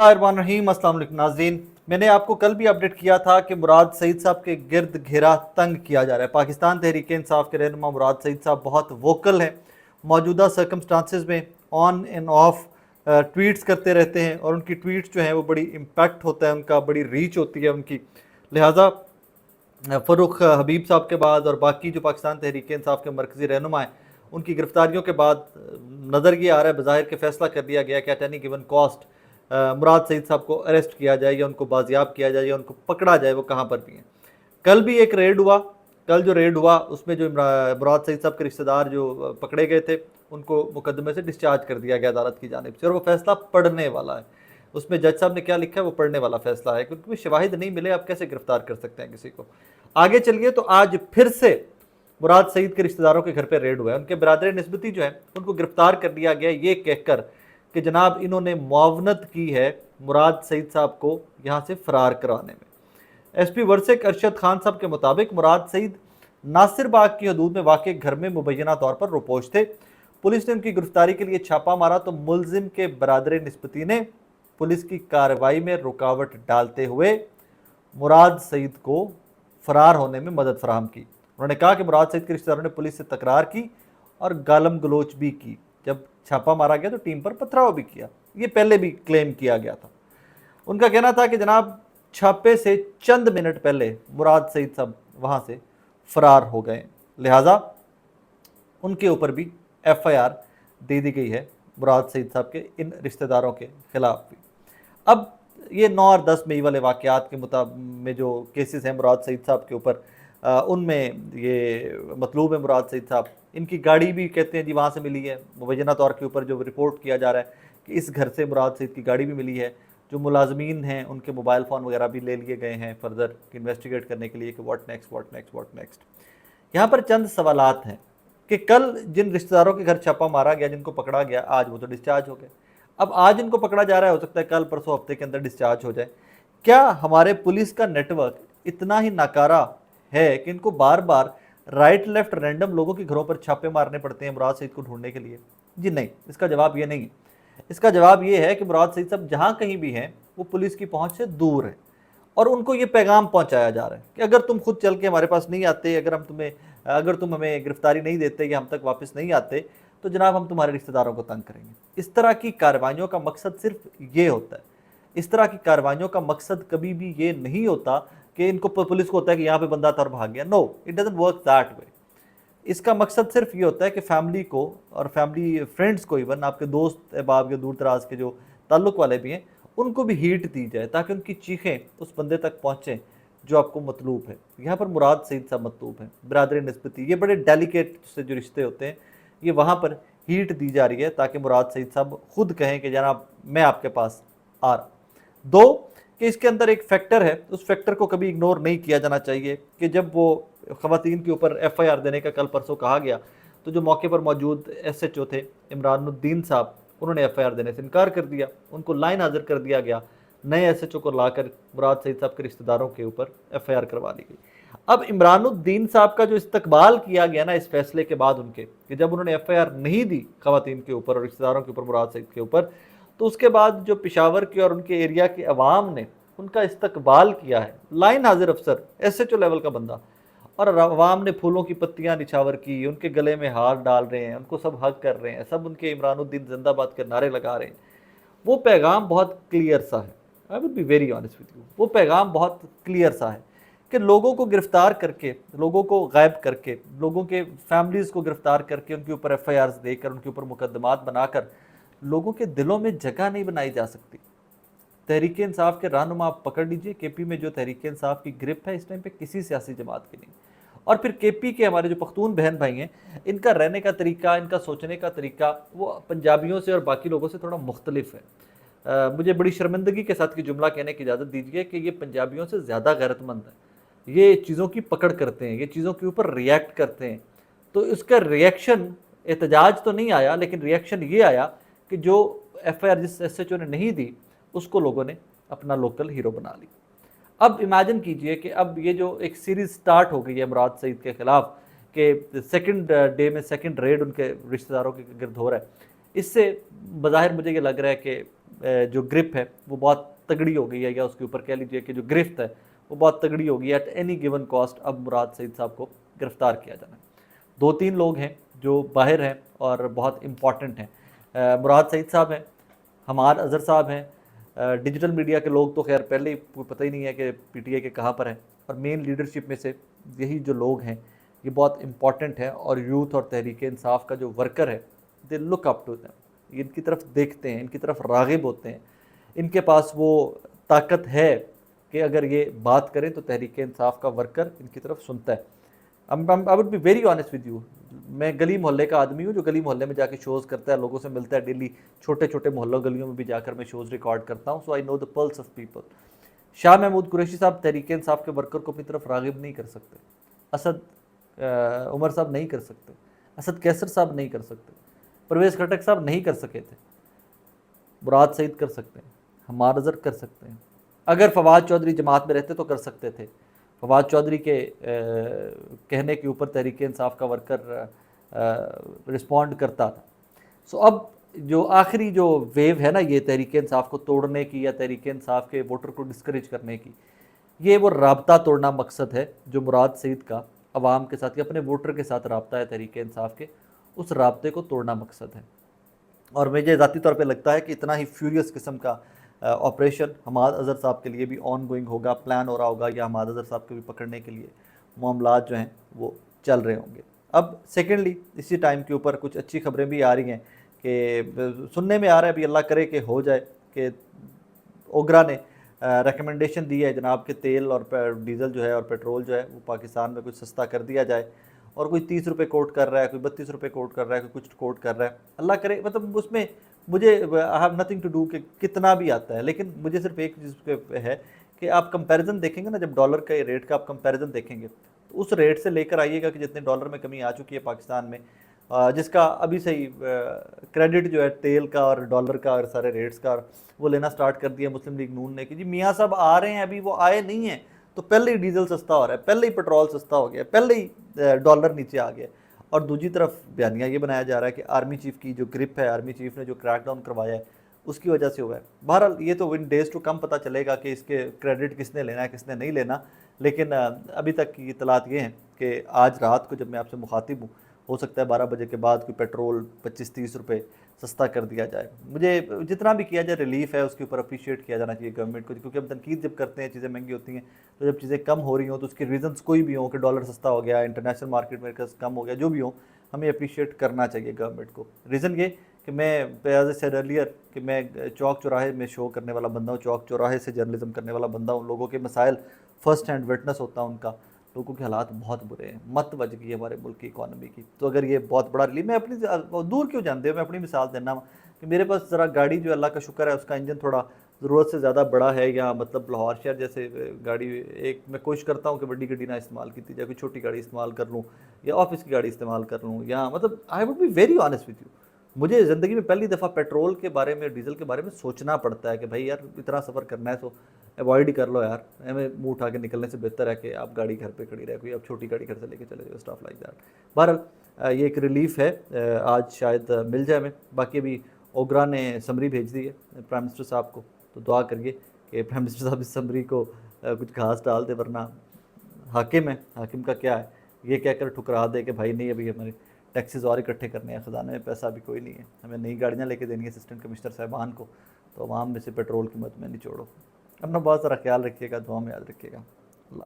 रहीम, अस्सलाम वालेकुम नाज़रीन। मैंने आपको कल भी अपडेट किया था कि मुराद सईद साहब के गिर्द घेरा तंग किया जा रहा है। पाकिस्तान तहरीक इंसाफ के रहनुमा मुराद सईद साहब बहुत वोकल हैं, मौजूदा सर्कमस्टांसिस में ऑन एंड ऑफ ट्वीट्स करते रहते हैं और उनकी ट्वीट्स जो हैं वो बड़ी इम्पैक्ट होता है उनका, बड़ी रीच होती है उनकी। लिहाजा फ़ारूक हबीब साहब के बाद और बाकी जो पाकिस्तान तहरीक इंसाफ के मरकज़ी रहनुमा हैं, उनकी गिरफ्तारियों के बाद नज़र ये आ रहा है बज़ाहिर के फैसला कर लिया गया कि एट एनी गिवन कॉस्ट मुराद सईद साहब को अरेस्ट किया जाए या उनको बाजियाब किया जाए या उनको पकड़ा जाए, वो कहाँ पर भी हैं। कल भी एक रेड हुआ। कल जो रेड हुआ उसमें जो मुराद सईद साहब के रिश्तेदार जो पकड़े गए थे उनको मुकदमे से डिस्चार्ज कर दिया गया अदालत की जानिब से, और वो फैसला पढ़ने वाला है। उसमें जज साहब ने क्या लिखा है वो पढ़ने वाला फैसला है, क्योंकि शवाहिद नहीं मिले, आप कैसे गिरफ्तार कर सकते हैं किसी को। आगे चलिए तो आज फिर से मुराद सईद के रिश्तेदारों के घर पर रेड हुआ है। उनके बरादर निस्बती जो है उनको गिरफ्तार कर लिया गया ये कहकर कि जनाब इन्होंने मुआवनत की है मुराद सईद साहब को यहाँ से फ़रार कराने में। एसपी वर्सेक अरशद खान साहब के मुताबिक मुराद सईद नासिर बाग की हदूद में वाक़ घर में मुबैना तौर पर रुपोश थे। पुलिस ने उनकी गिरफ्तारी के लिए छापा मारा तो मुलजिम के बरादर निस्बती ने पुलिस की कार्रवाई में रुकावट डालते हुए मुराद सईद को फ़रार होने में मदद फराहम की। उन्होंने कहा कि मुराद सईद के रिश्तेदारों ने पुलिस से तकरार की और गालम गलोच भी की। जब छापा मारा गया तो टीम पर पथराव भी किया, ये पहले भी क्लेम किया गया था। उनका कहना था कि जनाब छापे से चंद मिनट पहले मुराद सईद साहब वहाँ से फ़रार हो गए, लिहाजा उनके ऊपर भी FIR दे दी गई है मुराद सईद साहब के इन रिश्तेदारों के ख़िलाफ़ भी। अब ये 9 और 10 मई वाले वाक़यात के में जो केसेस हैं मुराद सईद साहब के ऊपर, उनमें ये मतलूब है मुराद सईद साहब। इनकी गाड़ी भी कहते हैं जी वहाँ से मिली है, मुबैना तौर के ऊपर जो रिपोर्ट किया जा रहा है कि इस घर से मुराद सईद की गाड़ी भी मिली है। जो मुलाजमीन हैं उनके मोबाइल फ़ोन वगैरह भी ले लिए गए हैं फर्दर इन्वेस्टिगेट करने के लिए कि व्हाट नेक्स्ट। यहाँ पर चंद सवालात हैं कि कल जिन रिश्तेदारों के घर छापा मारा गया, जिनको पकड़ा गया, आज वो तो डिस्चार्ज हो गए। अब आज इनको पकड़ा जा रहा है, हो सकता है कल परसों हफ्ते के अंदर डिस्चार्ज हो जाए। क्या हमारे पुलिस का नेटवर्क इतना ही नाकारा है कि इनको बार बार राइट लेफ्ट रैंडम लोगों के घरों पर छापे मारने पड़ते हैं मुराद सईद को ढूंढने के लिए? जी नहीं, इसका जवाब ये नहीं है। इसका जवाब ये है कि मुराद सईद साहब जहाँ कहीं भी हैं वो पुलिस की पहुँच से दूर है और उनको ये पैगाम पहुँचाया जा रहा है कि अगर तुम खुद चल के हमारे पास नहीं आते, अगर तुम हमें गिरफ्तारी नहीं देते या हम तक वापस नहीं आते तो जनाब हम तुम्हारे रिश्तेदारों को तंग करेंगे। इस तरह की कार्रवाइयों का मकसद सिर्फ ये होता है। इस तरह की कार्रवाइयों का मकसद कभी भी ये नहीं होता कि इनको पुलिस को होता है कि यहाँ पे बंदा था और भाग गया। No, it doesn't work that way. इसका मकसद सिर्फ ये होता है कि फैमिली को और फैमिली फ्रेंड्स को, इवन आपके दोस्त अहबाब के दूर दराज के जो ताल्लुक़ वाले भी हैं, उनको भी हीट दी जाए ताकि उनकी चीखें उस बंदे तक पहुँचें जो आपको मतलूब है। यहाँ पर मुराद सईद साहब मतलूब हैं, बरादरी निस्बती, ये बड़े डेलिकेट से जो रिश्ते होते हैं ये वहाँ पर हीट दी जा रही है ताकि मुराद सईद साहब खुद कहें कि जनाब मैं आपके पास आ रहा। दो, कि इसके अंदर एक फैक्टर है, उस फैक्टर को कभी इग्नोर नहीं किया जाना चाहिए कि जब वो ख़वातीन के ऊपर FIR देने का कल परसों कहा गया तो जो मौके पर मौजूद SHO थे इमरानुद्दीन साहब, उन्होंने FIR देने से इनकार कर दिया। उनको लाइन हाजिर कर दिया गया, नए SHO को लाकर मुराद सईद साहब के रिश्तेदारों के ऊपर FIR करवा ली गई। अब इमरानुद्दीन साहब का जो इस्तकबाल किया गया ना इस फैसले के बाद उनके, कि जब उन्होंने FIR नहीं दी ख़वातीन के ऊपर और रिश्तेदारों के ऊपर मुराद सईद के ऊपर, तो उसके बाद जो पेशावर के और उनके एरिया के अवाम ने उनका इस्तकबाल किया है। लाइन हाजिर अफसर, SHO लेवल का बंदा, और अवाम ने फूलों की पत्तियां निछावर की, उनके गले में हार डाल रहे हैं, उनको सब हक कर रहे हैं, सब उनके इमरानुद्दीन जिंदाबाद के नारे लगा रहे हैं। वो पैगाम बहुत क्लियर सा है, I will be very honest with you. वो पैगाम बहुत क्लियर सा है कि लोगों को गिरफ्तार करके, लोगों को गायब करके, लोगों के फैमिलीज़ को गिरफ्तार करके उनके ऊपर FIRs देकर, उनके ऊपर मुकदमात बनाकर लोगों के दिलों में जगह नहीं बनाई जा सकती। तहरीक इंसाफ के रहनुमा आप पकड़ लीजिए, KP में जो तहरीक इंसाफ की ग्रिप है इस टाइम पे किसी सियासी जमात की नहीं। और फिर KP के हमारे जो पख्तून बहन भाई हैं, इनका रहने का तरीका, इनका सोचने का तरीका वो पंजाबियों से और बाकी लोगों से थोड़ा मुख्तलिफ है। मुझे बड़ी शर्मिंदगी के साथ की जुमला कहने की इजाज़त दीजिए कि ये पंजाबियों से ज़्यादा गैरतमंद है। ये चीज़ों की पकड़ करते हैं, ये चीज़ों के ऊपर रिएक्ट करते हैं। तो इसका रिएक्शन, एहतजाज तो नहीं आया, लेकिन रिएक्शन ये आया कि जो FIR जिस SHO ने नहीं दी उसको लोगों ने अपना लोकल हीरो बना ली। अब इमेजिन कीजिए कि अब ये जो एक सीरीज़ स्टार्ट हो गई है मुराद सईद के ख़िलाफ़, कि सेकंड डे में सेकंड रेड उनके रिश्तेदारों के गिर्द हो रहा है, इससे बज़ाहिर मुझे ये लग रहा है कि जो ग्रिप है वो बहुत तगड़ी हो गई है, या उसके ऊपर कह लीजिए कि जो गिरफ्त है वो बहुत तगड़ी हो गई है। एट एनी गिवन कॉस्ट अब मुराद सईद साहब को गिरफ्तार किया जाना है। 2-3 लोग हैं जो बाहर हैं और बहुत इम्पॉर्टेंट हैं। मुराद सईद साहब हैं, हमार अज़हर साहब हैं। डिजिटल मीडिया के लोग तो खैर पहले ही पता ही नहीं है कि पीटीआई के कहाँ पर हैं, और मेन लीडरशिप में से यही जो लोग हैं ये बहुत इम्पॉर्टेंट है, और यूथ और तहरीक इंसाफ का जो वर्कर है they look up to them, इनकी तरफ देखते हैं, इनकी तरफ राग़िब होते हैं। इनके पास वो ताकत है कि अगर ये बात करें तो तहरीक इंसाफ का वर्कर इनकी तरफ सुनता है। I would be very honest with you, मैं गली मोहल्ले का आदमी हूँ जो गली मोहल्ले में जाके शोज़ करता है, लोगों से मिलता है डेली, छोटे छोटे मोहल्लों गलियों में भी जाकर मैं शोज़ रिकॉर्ड करता हूँ। So I know the pulse of people. Shah Mahmood Qureshi साहब तहरीक इंसाफ के वर्कर को अपनी तरफ राग़िब नहीं कर सकते, असद उमर साहब नहीं कर सकते, असद कैसर साहब नहीं कर सकते, परवेज़ खटक साहब नहीं कर सके थे, मुराद सईद कर सकते हैं, हमार अज़हर कर सकते हैं। अगर फवाद चौधरी जमात में रहते तो कर सकते थे। फवाद चौधरी के कहने के ऊपर तहरीक इंसाफ का वर्कर रिस्पॉन्ड करता था। सो अब जो आखिरी जो वेव है ना ये तहरीक इंसाफ को तोड़ने की या तहरीक इंसाफ के वोटर को डिस्करेज करने की, ये वो राब्ता तोड़ना मकसद है जो मुराद सईद का अवाम के साथ या अपने वोटर के साथ राब्ता है तहरीक इंसाफ के, उस राब्ते को तोड़ना मकसद है। और मुझे ज़ाती तौर पे लगता है कि इतना ही फ्यूरियस किस्म का ऑपरेशन हमाद अज़हर साहब के लिए भी ऑन गोइंग होगा, प्लान हो रहा होगा, या हमाद अज़हर साहब को भी पकड़ने के लिए मामलात जो हैं वो चल रहे होंगे। अब सेकेंडली इसी टाइम के ऊपर कुछ अच्छी खबरें भी आ रही हैं कि सुनने में आ रहा है, अभी अल्लाह करे कि हो जाए, कि ओगरा ने रिकमेंडेशन दी है जनाब के तेल और डीज़ल जो है और पेट्रोल जो है वो पाकिस्तान में कुछ सस्ता कर दिया जाए, और कोई 30 रुपये कोट कर रहा है, कोई 32 रुपये कोट कर रहा है, कोई कुछ कोट कर रहा है। अल्लाह करे, मतलब उसमें मुझे I have nothing to do कि कितना भी आता है, लेकिन मुझे सिर्फ एक चीज़ पे है कि आप कंपैरिजन देखेंगे ना, जब डॉलर का रेट का आप कंपैरिजन देखेंगे तो उस रेट से लेकर आइएगा कि जितने डॉलर में कमी आ चुकी है पाकिस्तान में, जिसका अभी से ही क्रेडिट जो है तेल का और डॉलर का और सारे रेट्स का वो लेना स्टार्ट कर दिया मुस्लिम लीग नून ने कि जी मियाँ साहब आ रहे हैं, अभी वो आए नहीं हैं तो पहले ही डीजल सस्ता हो रहा है, पहले ही पेट्रोल सस्ता हो गया, पहले ही डॉलर नीचे आ गया। और दूसरी तरफ बयानिया ये बनाया जा रहा है कि आर्मी चीफ की जो ग्रिप है, आर्मी चीफ ने जो क्रैकडाउन करवाया है उसकी वजह से हुआ है। बहरहाल ये तो इन डेज़ टू कम पता चलेगा कि इसके क्रेडिट किसने लेना है किसने नहीं लेना, लेकिन अभी तक की इतलात ये हैं कि आज रात को जब मैं आपसे मुखातिब हूँ, हो सकता है 12 बजे के बाद कोई पेट्रोल 25-30 रुपये सस्ता कर दिया जाए। मुझे जितना भी किया जाए रिलीफ है उसके ऊपर अप्रिशिएट किया जाना चाहिए गवर्नमेंट को, क्योंकि हम तनकीद जब करते हैं चीज़ें महंगी होती हैं, तो जब चीज़ें कम हो रही हों तो उसके रीजंस कोई भी हो कि डॉलर सस्ता हो गया, इंटरनेशनल मार्केट में कम हो गया, जो भी हो हमें अप्रिशिएट करना चाहिए गवर्नमेंट को। रीज़न ये कि मैं एज ए सेड अर्लियर कि मैं चौक चौराहे में शो करने वाला बंदा हूँ, चौक चौराहे से जर्नलिज्म करने वाला बंदा हूँ, लोगों के मसाइल फर्स्ट हैंड विटनेस होता हूँ उनका। लोगों के हालात बहुत बुरे हैं, मत बज गई है हमारे मुल्क की इकॉनमी की। तो अगर ये बहुत बड़ा रिलीफ, मैं अपनी दूर क्यों जानते हो, मैं अपनी मिसाल देना कि मेरे पास ज़रा गाड़ी जो अल्लाह का शुक्र है उसका इंजन थोड़ा ज़रूरत से ज़्यादा बड़ा है, या मतलब लाहौर शहर जैसे गाड़ी एक मैं कोशिश करता हूँ कि बड़ी गाड़ी ना इस्तेमाल की जाए, कोई छोटी गाड़ी इस्तेमाल कर लूँ या ऑफिस की गाड़ी इस्तेमाल कर लूँ, या मतलब I would be very honest with you, मुझे ज़िंदगी में पहली दफ़ा पेट्रोल के बारे में, डीजल के बारे में सोचना पड़ता है कि भाई यार इतना सफ़र करना है तो अवॉइड ही कर लो यार, हमें मुँह उठा के निकलने से बेहतर है कि आप गाड़ी घर पे खड़ी रहे, कोई आप छोटी गाड़ी घर से लेके चले जाओ, स्टफ लाइक दैट। बहरहाल ये एक रिलीफ है, आज शायद मिल जाए हमें। बाकी अभी ओगरा ने समरी भेज दी है प्राइम मिनिस्टर साहब को, तो दुआ करिए कि प्राइम मिनिस्टर साहब इस समरी को कुछ घास डाल दे, वरना हाकिम है, हाकिम का क्या है ये कहकर ठुकरा दे कि भाई नहीं अभी हमारे टैक्सेस और इकट्ठे करने हैं, ख़जाने में पैसा भी कोई नहीं है, हमें नई गाड़ियाँ लेके देनी है असिस्टेंट कमिश्नर साहबान को, तो आवाम में से पेट्रोल की मत में निचोड़ो। अपना बहुत सारा ख्याल रखिएगा, दुआ में याद रखिएगा।